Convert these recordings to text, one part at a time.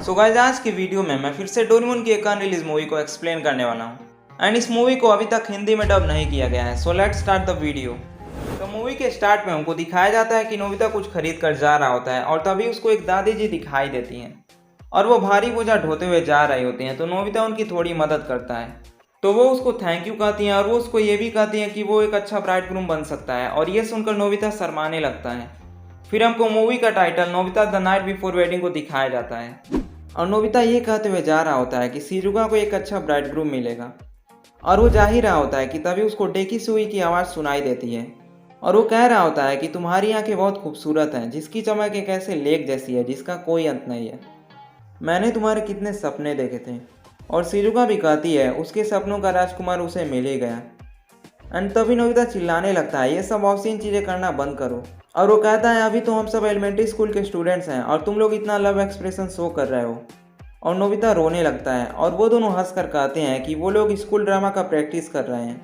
So guys, आज की video में मैं फिर से डोरेमोन की एक अनरिलीज मूवी को एक्सप्लेन करने वाला हूँ। एंड इस मूवी को अभी तक हिंदी में डब नहीं किया गया है। So let's start the video. तो मूवी के स्टार्ट में हमको दिखाया जाता है कि नोबिता कुछ खरीद कर जा रहा होता है और तभी उसको एक दादी जी दिखाई देती हैं और वो भारी बोझा ढोते हुए जा रही होती हैं। तो नोबिता उनकी थोड़ी मदद करता है। तो वो उसको थैंक यू कहती हैं और वो उसको ये भी कहती हैं कि वो एक अच्छा ब्राइड ग्रूम बन सकता है और ये सुनकर नोबिता शर्माने लगता है। फिर हमको मूवी का title Nobita the night before wedding को दिखाया जाता है और नोबिता ये कहते हुए जा रहा होता है कि शिजुका को एक अच्छा ब्राइड ग्रूम मिलेगा और वो जा ही रहा होता है कि तभी उसको डेकी सुई की आवाज़ सुनाई देती है और वो कह रहा होता है कि तुम्हारी आंखें बहुत खूबसूरत हैं, जिसकी चमक एक ऐसे लेक जैसी है जिसका कोई अंत नहीं है। मैंने तुम्हारे कितने सपने देखे थे। और शिजुका भी कहती है उसके सपनों का राजकुमार उसे मिल ही गया। एंड तभी नोबिता चिल्लाने लगता है ये सब ऑब्सीन चीज़ें करना बंद करो। और वो कहता है अभी तो हम सब एलिमेंट्री स्कूल के स्टूडेंट्स हैं और तुम लोग इतना लव एक्सप्रेशन शो कर रहे हो। और नोबिता रोने लगता है और वो दोनों हंस कर कहते हैं कि वो लोग स्कूल ड्रामा का प्रैक्टिस कर रहे हैं।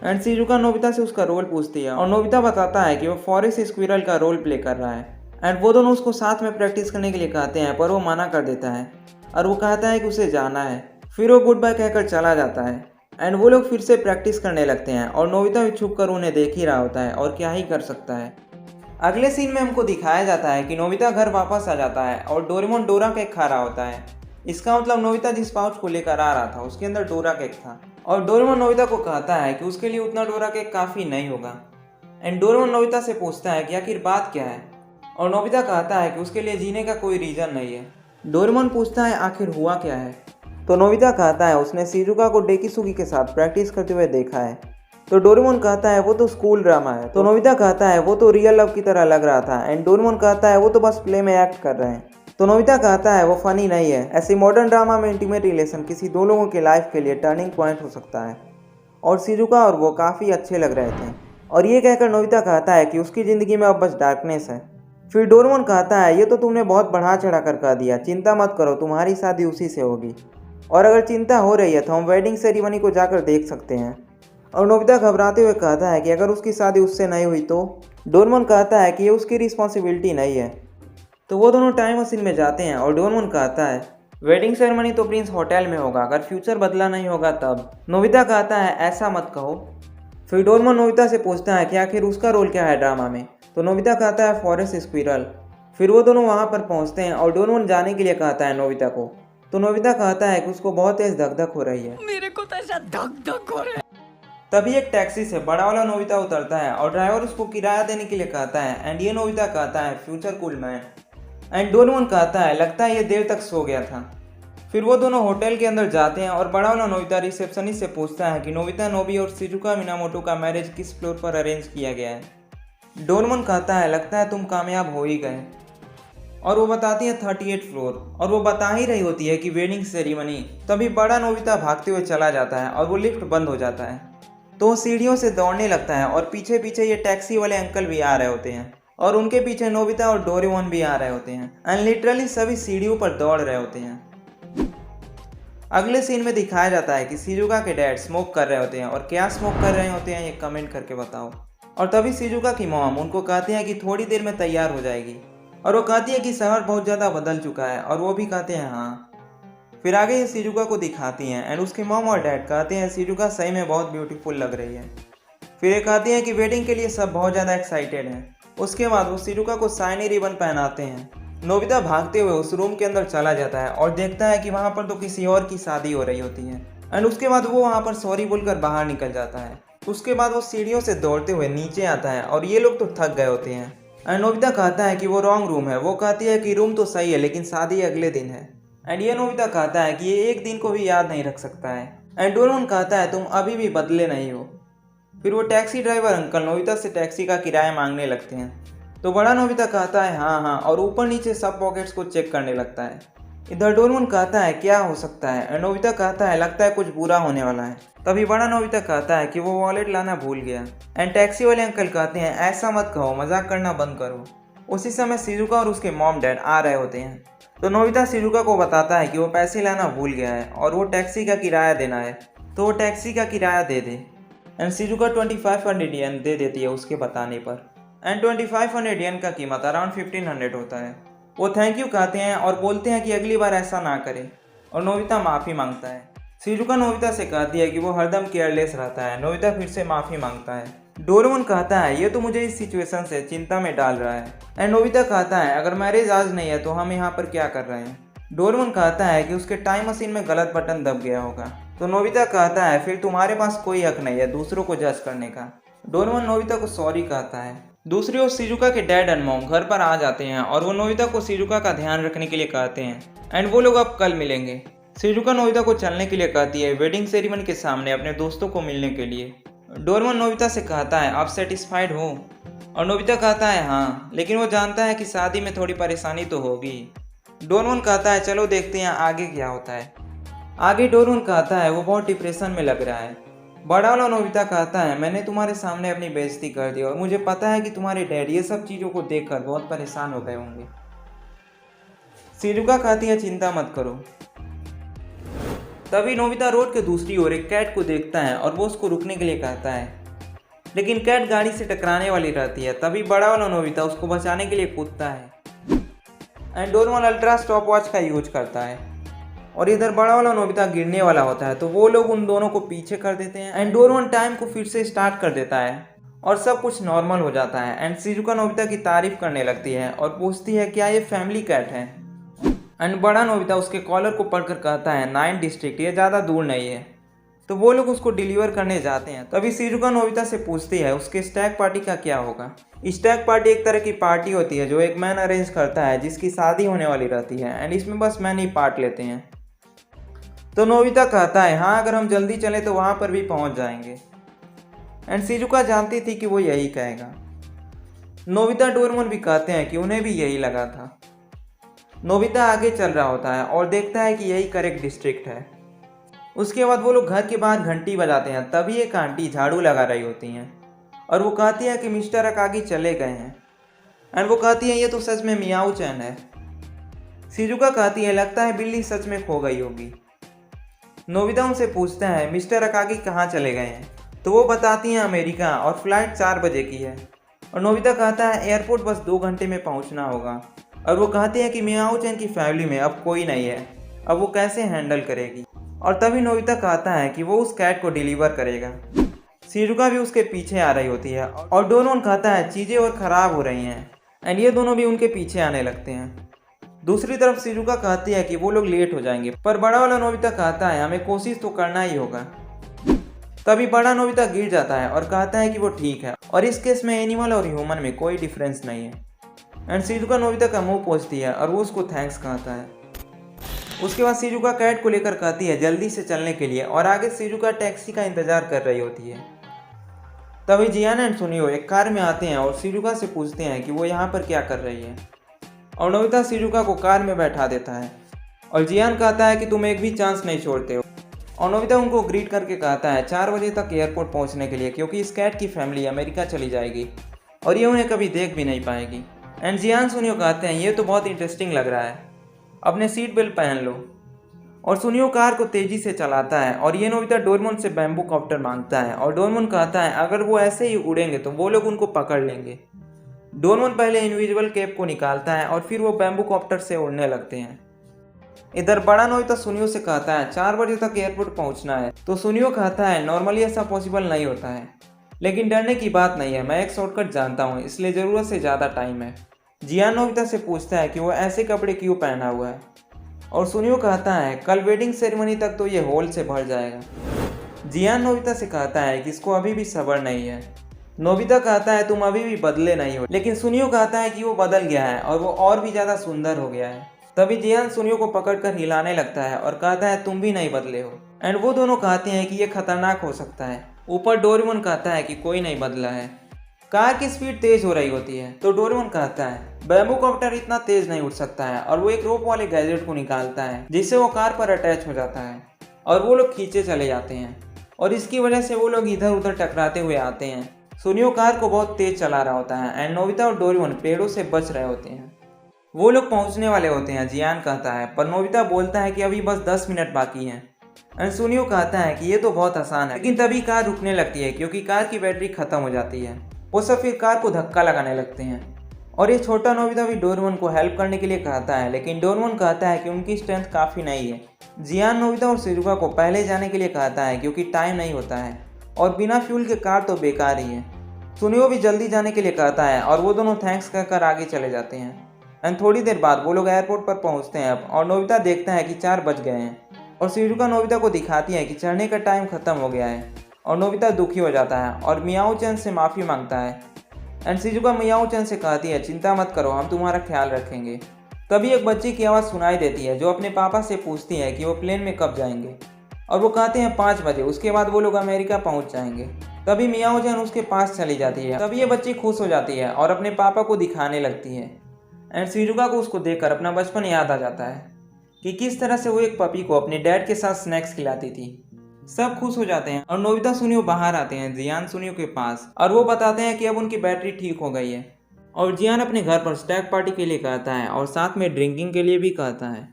एंड शिजुका नोबिता से उसका रोल पूछती है और नोबिता बताता है कि वो फॉरेस्ट स्क्विरल का रोल प्ले कर रहा है। एंड वो दोनों उसको साथ में प्रैक्टिस करने के लिए कहते हैं पर वो मना कर देता है और वो कहता है कि उसे जाना है। फिर वो गुड बाय कहकर चला जाता है। एंड वो लोग फिर से प्रैक्टिस करने लगते हैं और नोबिता भी छुप कर उन्हें देख ही रहा होता है और क्या ही कर सकता है। अगले सीन में हमको दिखाया जाता है कि नोबिता घर वापस आ जाता है और डोरेमोन डोरा केक खा रहा होता है। इसका मतलब नोबिता जिस पाउच को लेकर आ रहा था उसके अंदर डोरा केक था और डोरेमोन नोबिता को कहता है कि उसके लिए उतना डोरा केक काफ़ी नहीं होगा। एंड डोरेमोन नोबिता से पूछता है कि आखिर बात क्या है और नोबिता कहता है कि उसके लिए जीने का कोई रीज़न नहीं है। डोरेमोन पूछता है आखिर हुआ क्या है। तो नोबिता कहता है उसने शिजुका को डेकिसुगी के साथ प्रैक्टिस करते हुए देखा है। तो डोरेमोन कहता है वो तो स्कूल ड्रामा है। तो नोबिता कहता है वो तो रियल लव की तरह लग रहा था। एंड डोरेमोन कहता है वो तो बस प्ले में एक्ट कर रहे हैं। तो नोबिता कहता है वो फनी नहीं है, ऐसे मॉडर्न ड्रामा में इंटीमेट रिलेशन किसी दो लोगों के लाइफ के लिए टर्निंग पॉइंट हो सकता है और शिजुका और वो काफ़ी अच्छे लग रहे थे। और ये कहकर नोबिता कहता है कि उसकी ज़िंदगी में अब बस डार्कनेस है। फिर डोरेमोन कहता है ये तो तुमने बहुत बढ़ा चढ़ा कर कह दिया, चिंता मत करो, तुम्हारी शादी उसी से होगी और अगर चिंता हो रही है तो हम वेडिंग सेरेमनी को जाकर देख सकते हैं। और नोबिता घबराते हुए कहता है कि अगर उसकी शादी उससे नहीं हुई तो। डोरेमोन कहता है कि ये उसकी रिस्पॉन्सिबिलिटी नहीं है। तो वो दोनों टाइम मशीन में जाते हैं और डोरेमोन कहता है वेडिंग सेरेमनी तो प्रिंस होटल में होगा, अगर फ्यूचर बदला नहीं होगा तब। नोबिता कहता है ऐसा मत कहो। फिर डोरेमोन नोबिता से पूछता है कि आखिर उसका रोल क्या है ड्रामा में। तो नोबिता कहता है फॉरेस्ट स्क्विरल। फिर वो दोनों वहाँ पर पहुँचते हैं और डोरेमोन जाने के लिए कहता है नोबिता को। तो नोबिता कहता है कि उसको बहुत तेज धक धक हो रही है। मेरे को तो ऐसा धक धक हो रहा है। तभी एक टैक्सी से बड़ा वाला नोबिता उतरता है और ड्राइवर उसको किराया देने के लिए कहता है। एंड ये नोबिता कहता है future cool man. And Doraemon कहता है लगता है ये देर तक सो गया था। फिर वो दोनों होटल के अंदर जाते हैं और बड़ा वाला नोबिता रिसेप्शनिस्ट से पूछता है कि नोबिता नोबी और शिजुका मिनामोटो का मैरिज किस फ्लोर पर अरेंज किया गया है। डोरेमोन कहता है लगता है तुम कामयाब हो ही गए और वो बताती है 38 फ्लोर और वो बता ही रही होती है कि वेडिंग सेरेमनी। तभी बड़ा नोबिता भागते हुए चला जाता है और वो लिफ्ट बंद हो जाता है। तो वो सीढ़ियों से दौड़ने लगता है और पीछे पीछे ये टैक्सी वाले अंकल भी आ रहे होते हैं और उनके पीछे नोबिता और डोरेमोन भी आ रहे होते हैं। एंड लिटरली सभी सीढ़ियों पर दौड़ रहे होते हैं। अगले सीन में दिखाया जाता है कि शिजुका के डैड स्मोक कर रहे होते हैं और क्या स्मोक कर रहे होते हैं ये कमेंट करके बताओ। और तभी शिजुका की मॉम उनको कहती है कि थोड़ी देर में तैयार हो जाएगी और वो कहती है कि शहर बहुत ज़्यादा बदल चुका है और वो भी कहते हैं हाँ। फिर आगे ये शिजुका को दिखाती हैं एंड उसके मॉम और डैड कहते हैं शिजुका सही में बहुत ब्यूटीफुल लग रही है। फिर ये कहती हैं कि वेडिंग के लिए सब बहुत ज़्यादा एक्साइटेड हैं। उसके बाद वो शिजुका को शाइनी रिबन पहनाते हैं। नोबिता भागते हुए उस रूम के अंदर चला जाता है और देखता है कि वहाँ पर तो किसी और की शादी हो रही होती है। एंड उसके बाद वो वहाँ पर सॉरी बोलकर बाहर निकल जाता है। उसके बाद वो सीढ़ियों से दौड़ते हुए नीचे आता है और ये लोग तो थक गए होते हैं। एंड नोबिता कहता है कि वो रॉन्ग रूम है। वो कहती है कि रूम तो सही है लेकिन शादी अगले दिन है। एंड ये नोबिता कहता है कि ये एक दिन को भी याद नहीं रख सकता है। एंड डोरेमोन कहता है तुम अभी भी बदले नहीं हो। फिर वो टैक्सी ड्राइवर अंकल नोबिता से टैक्सी का किराया मांगने लगते हैं। तो बड़ा नोबिता कहता है हाँ हाँ और ऊपर नीचे सब पॉकेट्स को चेक करने लगता है। इधर डोरेमोन कहता है क्या हो सकता है। एंड नोबिता कहता है लगता है कुछ बुरा होने वाला है। तभी बड़ा नोबिता कहता है कि वो वॉलेट लाना भूल गया। एंड टैक्सी वाले अंकल कहते हैं ऐसा मत कहो, मजाक करना बंद करो। उसी समय शिजुका और उसके मॉम डैड आ रहे होते हैं। तो नोबिता शिजुका को बताता है कि वो पैसे लाना भूल गया है और वो टैक्सी का किराया देना है तो वो टैक्सी का किराया दे दे। एंड शिजुका 2500 येन दे देती है उसके बताने पर। एंड 2500 येन का कीमत अराउंड 1500 होता है। वो थैंक यू कहते हैं और बोलते हैं कि अगली बार ऐसा ना करें, और नोबिता माफ़ी मांगता है। शिजुका नोबिता से कहती है कि वो हरदम केयरलेस रहता है। नोबिता फिर से माफ़ी मांगता है। डोरेमोन कहता है ये तो मुझे इस सिचुएशन से चिंता में डाल रहा है। एंड नोबिता कहता है अगर मैरिज आज नहीं है तो हम यहाँ पर क्या कर रहे हैं। डोरेमोन कहता है कि उसके टाइम मशीन में गलत बटन दब गया होगा। तो नोबिता कहता है फिर तुम्हारे पास कोई हक नहीं है दूसरों को जज करने का। डोरेमोन नोबिता को सॉरी कहता है। दूसरी ओर शिजुका के डैड एंड मॉम घर पर आ जाते हैं और वो नोबिता को शिजुका का ध्यान रखने के लिए कहते हैं एंड वो लोग अब कल मिलेंगे। शिजुका नोबिता को चलने के लिए कहती है वेडिंग सेरेमनी के सामने अपने दोस्तों को मिलने के लिए। डोरेमोन नोबिता से कहता है आप सेटिस्फाइड हो, और नोबिता कहता है हाँ, लेकिन वो जानता है कि शादी में थोड़ी परेशानी तो होगी। डोरेमोन कहता है चलो देखते हैं आगे क्या होता है। आगे डोरेमोन कहता है वो बहुत डिप्रेशन में लग रहा है। बड़ा वाला नोबिता कहता है मैंने तुम्हारे सामने अपनी बेइज्जती कर दी और मुझे पता है कि तुम्हारे डैड ये सब चीज़ों को देखकर बहुत परेशान हो गए होंगे। शिजुका कहती है चिंता मत करो। तभी नोबिता रोड के दूसरी ओर एक कैट को देखता है और वो उसको रुकने के लिए कहता है, लेकिन कैट गाड़ी से टकराने वाली रहती है। तभी बड़ा वाला नोबिता उसको बचाने के लिए कूदता है and Doraemon ultra stop watch का यूज करता है, और इधर बड़ा वाला नोबिता गिरने वाला होता है तो वो लोग उन दोनों को पीछे कर देते हैं एंड डोरेमोन टाइम को फिर से स्टार्ट कर देता है और सब कुछ नॉर्मल हो जाता है। एंड शिजुका नोबिता की तारीफ करने लगती है और पूछती है क्या ये फैमिली कैट है। एंड बड़ा नोबिता उसके कॉलर को पढ़कर कहता है 9 डिस्ट्रिक्ट, ये ज़्यादा दूर नहीं है। तो वो लोग उसको डिलीवर करने जाते हैं। तभी शिजुका नोबिता से पूछती है उसके स्टैग पार्टी का क्या होगा। स्टैग पार्टी एक तरह की पार्टी होती है जो एक मैन अरेंज करता है जिसकी शादी होने वाली रहती है एंड इसमें बस मैन ही पार्ट लेते हैं। तो नोबिता कहता है हाँ अगर हम जल्दी चलें तो वहाँ पर भी पहुँच जाएंगे। एंड शिजुका जानती थी कि वो यही कहेगा। नोबिता डोरेमोन भी कहते हैं कि उन्हें भी यही लगा था। नोबिता आगे चल रहा होता है और देखता है कि यही करेक्ट डिस्ट्रिक्ट है। उसके बाद वो लोग घर के बाहर घंटी बजाते हैं। तभी एक आंटी झाड़ू लगा रही होती हैं और वो कहती है कि मिस्टर अकागी चले गए हैं। एंड वो कहती है ये तो सच में मियाऊ चैन है। शिजुका कहती है लगता है बिल्ली सच में खो गई होगी। नोबिता उनसे पूछता है मिस्टर अकागी कहाँ चले गए हैं। तो वो बताती हैं अमेरिका और फ्लाइट 4 बजे की है। और नोबिता कहता है एयरपोर्ट बस 2 घंटे में पहुँचना होगा। और वो कहते हैं कि मियाऊ चैन की फैमिली में अब कोई नहीं है, अब वो कैसे हैंडल करेगी। और तभी नोबिता कहता है कि वो उस कैट को डिलीवर करेगा। शिजुका भी उसके पीछे आ रही होती है और डोरेमोन कहता है चीज़ें और ख़राब हो रही हैं एंड ये दोनों भी उनके पीछे आने लगते हैं। दूसरी तरफ शिजुका कहती है कि वो लोग लेट हो जाएंगे, पर बड़ा वाला नोबिता कहता है हमें कोशिश तो करना ही होगा। तभी बड़ा नोबिता गिर जाता है और कहता है कि वो ठीक है और इस केस में एनिमल और ह्यूमन में कोई डिफरेंस नहीं है। एंड शिजुका नोबिता का मुंह पोंछती है और वो उसको थैंक्स कहता है। उसके बाद शिजुका कैट को लेकर कहती है जल्दी से चलने के लिए और आगे शिजुका टैक्सी का इंतजार कर रही होती है। तभी जियान एंड सुनियो एक कार में आते हैं और शिजुका से पूछते हैं कि वो यहाँ पर क्या कर रही है। और नोबिता शिजुका को कार में बैठा देता है और जियान कहता है कि तुम एक भी चांस नहीं छोड़ते हो। और नोबिता उनको ग्रीट करके कहता है 4 बजे तक एयरपोर्ट पहुँचने के लिए, क्योंकि इस कैट की फैमिली अमेरिका चली जाएगी और ये उन्हें कभी देख भी नहीं पाएगी। एंड जियान सुनियो कहते हैं ये तो बहुत इंटरेस्टिंग लग रहा है, अपने सीट बेल्ट पहन लो। और सुनियो कार को तेज़ी से चलाता है और ये नोबिता डोरेमोन से बैम्बू कॉप्टर मांगता है और डोरेमोन कहता है अगर वो ऐसे ही उड़ेंगे तो वो लोग उनको पकड़ लेंगे। डोरेमोन पहले इनविजिबल कैप को निकालता है और फिर वो बैम्बू कॉप्टर से उड़ने लगते हैं। इधर बड़ा नोबिता सुनियो से कहता है 4 बजे तक एयरपोर्ट पहुंचना है। तो सुनियो कहता है नॉर्मली ऐसा पॉसिबल नहीं होता है, लेकिन डरने की बात नहीं है, मैं एक शॉर्टकट जानता हूँ, इसलिए ज़रूरत से ज़्यादा टाइम है। जियान नोबिता से पूछता है कि वो ऐसे कपड़े क्यों पहना हुआ है और सुनियो कहता है कल वेडिंग सेरेमनी तक तो ये हॉल से भर जाएगा। जियान नोबिता से कहता है कि इसको अभी भी सब्र नहीं है। नोबिता कहता है तुम अभी भी बदले नहीं हो, लेकिन सुनियो कहता है कि वो बदल गया है और वो और भी ज़्यादा सुंदर हो गया है। तभी जियान सुनियो को पकड़कर हिलाने लगता है और कहता है तुम भी नहीं बदले हो। एंड वो दोनों कहते हैं कि ये खतरनाक हो सकता है। ऊपर डोरेमोन कहता है कि कोई नहीं बदला है। कार की स्पीड तेज हो रही होती है तो डोरेमोन कहता है बैम्बू कॉप्टर इतना तेज नहीं उड़ सकता है और वो एक रोप वाले गैजेट को निकालता है जिससे वो कार पर अटैच हो जाता है और वो लोग खींचे चले जाते हैं और इसकी वजह से वो लोग इधर उधर टकराते हुए आते हैं। सुनियो कार को बहुत तेज चला रहा होता है एंड नोबिता और डोरेमोन पेड़ों से बच रहे होते हैं। वो लोग पहुंचने वाले होते हैं, जियान कहता है, पर नोबिता बोलता है कि अभी बस 10 मिनट बाकी हैं। एंड सुनियो कहता है कि ये तो बहुत आसान है, लेकिन तभी कार रुकने लगती है क्योंकि कार की बैटरी खत्म हो जाती है। वो सब फिर कार को धक्का लगाने लगते हैं और ये छोटा नोबिता भी डोरेमोन को हेल्प करने के लिए कहता है, लेकिन डोरेमोन कहता है कि उनकी स्ट्रेंथ काफ़ी नहीं है। जियान नोबिता और शिजुका को पहले जाने के लिए कहता है क्योंकि टाइम नहीं होता है और बिना फ्यूल के कार तो बेकार ही है। सुनियो भी जल्दी जाने के लिए कहता है और वो दोनों थैंक्स कहकर आगे चले जाते हैं। एंड थोड़ी देर बाद वो लोग एयरपोर्ट पर पहुंचते हैं अब, और नोबिता देखता है कि 4 बज गए हैं और शिजुका नोबिता को दिखाती है कि चढ़ने का टाइम ख़त्म हो गया है। और नोबिता दुखी हो जाता है और मियाओ चैन से माफ़ी मांगता है। एंड शिजुका मियाओ चैन से कहती है चिंता मत करो, हम तुम्हारा ख्याल रखेंगे। तभी एक बच्चे की आवाज़ सुनाई देती है जो अपने पापा से पूछती है कि वो प्लेन में कब जाएंगे, और वो कहते हैं 5 बजे, उसके बाद वो लोग अमेरिका पहुंच जाएंगे। तभी मियाओ चैन उसके पास चली जाती है। तभी ये बच्ची खुश हो जाती है और अपने पापा को दिखाने लगती है। एंड शिजुका को उसको देखकर अपना बचपन याद आ जाता है कि किस तरह से वो एक पपी को अपने डैड के साथ स्नैक्स खिलाती थी। सब खुश हो जाते हैं और नोबिता सुनियो बाहर आते हैं जियान सुनियो के पास, और वो बताते हैं कि अब उनकी बैटरी ठीक हो गई है। और जियान अपने घर पर स्टैग पार्टी के लिए कहता है और साथ में ड्रिंकिंग के लिए भी कहता है।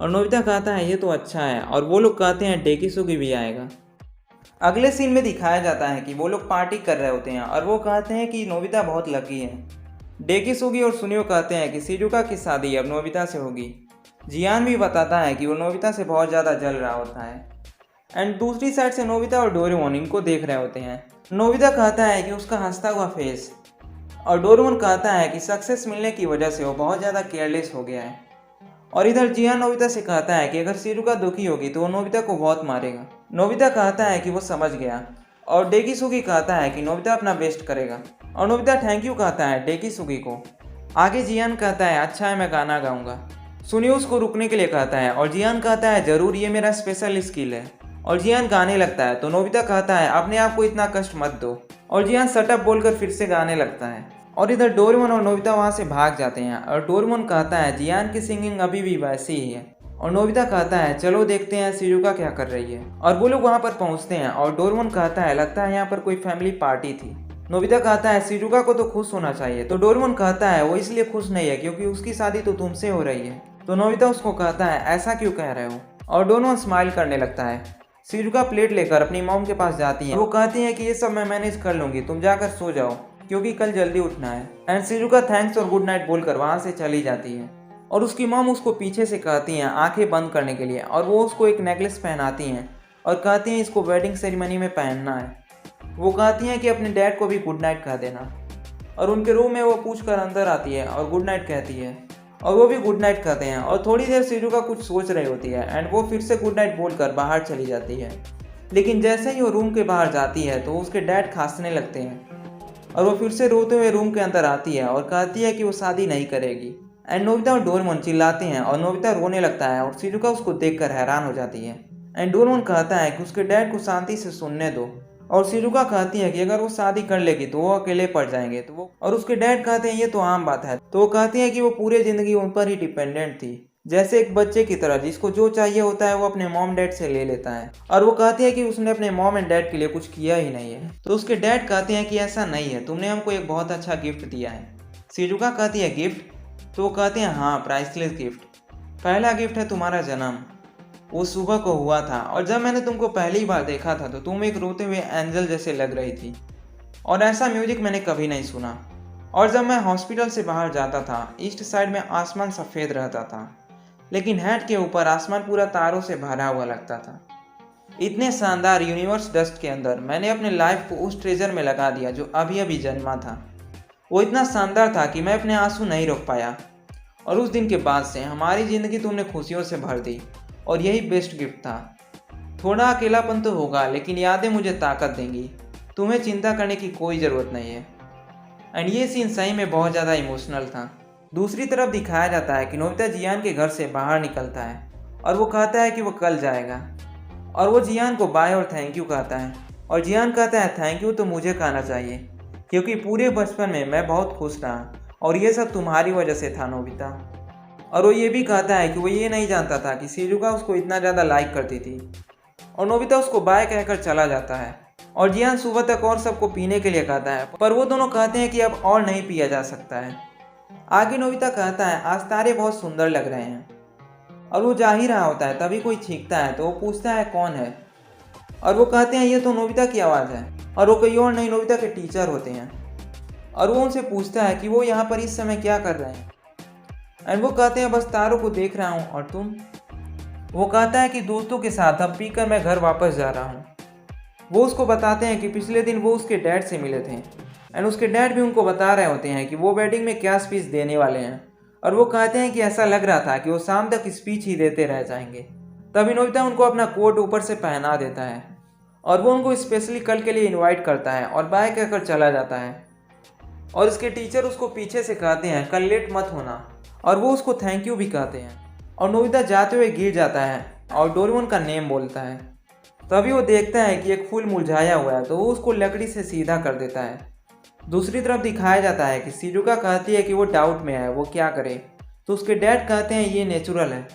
और नोबिता कहता है ये तो अच्छा है, और वो लोग कहते हैं डेकिसुगी भी आएगा। अगले सीन में दिखाया जाता है कि वो लोग पार्टी कर रहे होते हैं और वो कहते हैं कि नोबिता बहुत लकी है। डेकिसुगी और सुनियो कहते हैं कि शिजुका की शादी अब नोबिता से होगी। जियान भी बताता है कि वो नोबिता से बहुत ज़्यादा जल रहा होता है। एंड दूसरी साइड से नोबिता और डोरेमोन इनको देख रहे होते हैं। नोबिता कहता है कि उसका हंसता हुआ फेस, और डोरेमोन कहता है कि सक्सेस मिलने की वजह से वो बहुत ज़्यादा केयरलेस हो गया है। और इधर जियान नोबिता से कहता है कि अगर शिजुका दुखी होगी तो वो नोबिता को बहुत मारेगा। नोबिता कहता है कि वो समझ गया, और डेकिसुगी कहता है कि नोबिता अपना बेस्ट करेगा, और नोबिता थैंक यू कहता है डेकिसुगी को। आगे जियान कहता है अच्छा है, मैं गाना गाऊंगा। सुनियो उसको रुकने के लिए कहता है और जियान कहता है ज़रूर, ये मेरा स्पेशल स्किल है। और जियान गाने लगता है तो नोबिता कहता है अपने आप को इतना कष्ट मत दो, और जियान शटअप बोलकर फिर से गाने लगता है। और इधर डोरेमोन और नोबिता वहाँ से भाग जाते हैं, और डोरेमोन कहता है जियान की सिंगिंग अभी भी वैसी ही है। और नोबिता कहता है चलो देखते हैं शिजुका क्या कर रही है। और वो लोग वहाँ पर पहुँचते हैं और डोरेमोन कहता है लगता है यहाँ पर कोई फैमिली पार्टी थी। नोबिता कहता है शिजुका को तो खुश होना चाहिए, तो डोरेमोन कहता है वो इसलिए खुश नहीं है क्योंकि उसकी शादी तो तुमसे हो रही है। तो नोबिता उसको कहता है ऐसा क्यों कह रहे हो, और डोरेमोन स्माइल करने लगता है। शिजुका प्लेट लेकर अपनी मॉम के पास जाती है। वो कहती है कि ये सब मैं मैनेज कर लूँगी, तुम जाकर सो जाओ क्योंकि कल जल्दी उठना है। एंड शिजुका थैंक्स और गुड नाइट बोलकर वहाँ से चली जाती है। और उसकी मॉम उसको पीछे से कहती हैं आंखें बंद करने के लिए, और वो उसको एक नेकलेस पहनाती हैं और कहती हैं इसको वेडिंग सेरेमनी में पहनना है। वो कहती हैं कि अपने डैड को भी गुड नाइट कह देना, और उनके रूम में वो पूछ कर अंदर आती है और गुड नाइट कहती है, और वो भी गुड नाइट कहते हैं। और थोड़ी देर शिजुका कुछ सोच रही होती है एंड वो फिर से गुड नाइट बोलकर बाहर चली जाती है। लेकिन जैसे ही वो रूम के बाहर जाती है तो उसके डैड खांसने लगते हैं, और वो फिर से रोते हुए रूम के अंदर आती है और कहती है कि वो शादी नहीं करेगी। एंड नोबिता और डोरेमोन चिल्लाते हैं और नोबिता रोने लगता है और शिजुका उसको देखकर हैरान हो जाती है। एंड डोरेमोन कहता है कि उसके डैड को शांति से सुनने दो, और शिजुका कहती है कि अगर वो शादी कर लेगी तो वो अकेले पड़ जाएंगे। तो वो और उसके डैड कहते हैं ये तो आम बात है। तो वो कहती है कि वो पूरी ज़िंदगी उन पर ही डिपेंडेंट थी, जैसे एक बच्चे की तरह जिसको जो चाहिए होता है वो अपने मॉम डैड से ले लेता है। और वो कहती है कि उसने अपने मॉम एंड डैड के लिए कुछ किया ही नहीं है। तो उसके डैड कहते हैं कि ऐसा नहीं है, तुमने हमको एक बहुत अच्छा गिफ्ट दिया है। शिजुका कहती है गिफ्ट? तो वो कहते हैं हाँ, प्राइसलेस गिफ्ट। पहला गिफ्ट है तुम्हारा जन्म, वो सुबह को हुआ था, और जब मैंने तुमको पहली बार देखा था तो तुम एक रोते हुए एंजल जैसे लग रही थी, और ऐसा म्यूजिक मैंने कभी नहीं सुना। और जब मैं हॉस्पिटल से बाहर जाता था ईस्ट साइड में आसमान सफ़ेद रहता था, लेकिन हेड के ऊपर आसमान पूरा तारों से भरा हुआ लगता था। इतने शानदार यूनिवर्स डस्ट के अंदर मैंने अपने लाइफ को उस ट्रेजर में लगा दिया जो अभी अभी जन्मा था। वो इतना शानदार था कि मैं अपने आंसू नहीं रोक पाया, और उस दिन के बाद से हमारी ज़िंदगी तुमने खुशियों से भर दी, और यही बेस्ट गिफ्ट था। थोड़ा अकेलापन तो होगा लेकिन यादें मुझे ताकत देंगी, तुम्हें चिंता करने की कोई ज़रूरत नहीं है। एंड ये सीन सही में बहुत ज़्यादा इमोशनल था। दूसरी तरफ दिखाया जाता है कि नोबिता जियान के घर से बाहर निकलता है और वो कहता है कि वो कल जाएगा, और वो जियान को बाय और थैंक यू कहता है। और जियान कहता है थैंक यू तो मुझे कहना चाहिए क्योंकि पूरे बचपन में मैं बहुत खुश रहा, और ये सब तुम्हारी वजह से था नोबिता। और वो ये भी कहता है कि वो ये नहीं जानता था कि शिजुका उसको इतना ज़्यादा लाइक करती थी। और नोबिता उसको बाय कहकर चला जाता है, और जियान सुबह तक और सबको पीने के लिए कहता है, पर वो दोनों कहते हैं कि अब और नहीं पिया जा सकता है। आगे नोबिता कहता है आज तारे बहुत सुंदर लग रहे हैं, और वो जा ही रहा होता है तभी कोई छींकता है, तो वो पूछता है कौन है, और वो कहते हैं ये तो नोबिता की आवाज़ है, और वो कोई और नहीं नोबिता के टीचर होते हैं। और वो उनसे पूछता है कि वो यहाँ पर इस समय क्या कर रहे हैं। एंड वो कहते हैं बस तारों को देख रहा हूँ, और तुम? वो कहता है कि दोस्तों के साथ अब पीकर मैं घर वापस जा रहा हूँ। वो उसको बताते हैं कि पिछले दिन वो उसके डैड से मिले थे एंड उसके डैड भी उनको बता रहे होते हैं कि वो वेडिंग में क्या स्पीच देने वाले हैं। और वो कहते हैं कि ऐसा लग रहा था कि वो शाम तक स्पीच ही देते रह जाएंगे। तभी नोबिता उनको अपना कोट ऊपर से पहना देता है और वो उनको स्पेशली कल के लिए इनवाइट करता है और बाय कहकर चला जाता है। और उसके टीचर उसको पीछे से कहते हैं कल लेट मत होना, और वो उसको थैंक यू भी कहते हैं। और नोबिता जाते हुए गिर जाता है और डोरेमोन का नेम बोलता है। तभी वो देखता है कि एक फूल मुरझाया हुआ है, तो वो उसको लकड़ी से सीधा कर देता है। दूसरी तरफ दिखाया जाता है कि शिजुका कहती है कि वो डाउट में है, वो क्या करे। तो उसके डैड कहते हैं ये नेचुरल है,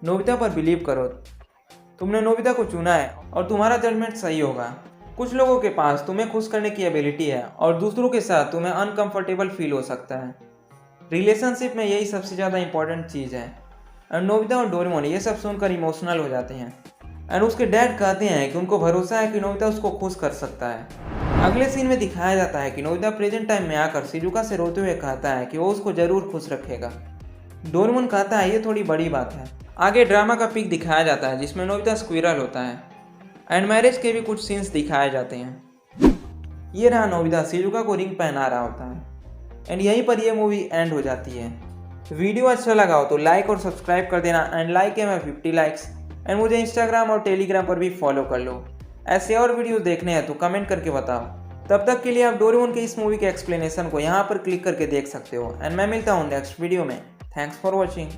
नोबिता पर बिलीव करो, तुमने नोबिता को चुना है और तुम्हारा जजमेंट सही होगा। कुछ लोगों के पास तुम्हें खुश करने की एबिलिटी है और दूसरों के साथ तुम्हें अनकंफर्टेबल फील हो सकता है। रिलेशनशिप में यही सबसे ज़्यादा इंपॉर्टेंट चीज़ है। और नोबिता और डोरेमोन ये सब सुनकर इमोशनल हो जाते हैं एंड उसके डैड कहते हैं कि उनको भरोसा है कि नोबिता उसको खुश कर सकता है। अगले सीन में दिखाया जाता है कि नोबिता प्रेजेंट टाइम में आकर शिजुका से रोते हुए कहता है कि वो उसको ज़रूर खुश रखेगा। डोरेमोन कहता है ये थोड़ी बड़ी बात है। आगे ड्रामा का पिक दिखाया जाता है जिसमें नोबिता स्क्विरल होता है एंड मैरिज के भी कुछ सीन्स दिखाए जाते हैं। ये रहा नोबिता शिजुका को रिंग पहना रहा होता है एंड यहीं पर ये मूवी एंड हो जाती है। वीडियो अच्छा लगा हो तो लाइक और सब्सक्राइब कर देना एंड लाइक है मैं 50 लाइक्स एंड मुझे इंस्टाग्राम और टेलीग्राम पर भी फॉलो कर लो। ऐसे और वीडियोस देखने हैं तो कमेंट करके बताओ। तब तक के लिए आप डोरेमोन के इस मूवी के एक्सप्लेनेशन को यहाँ पर क्लिक करके देख सकते हो एंड मैं मिलता हूँ नेक्स्ट वीडियो में। Thanks for watching.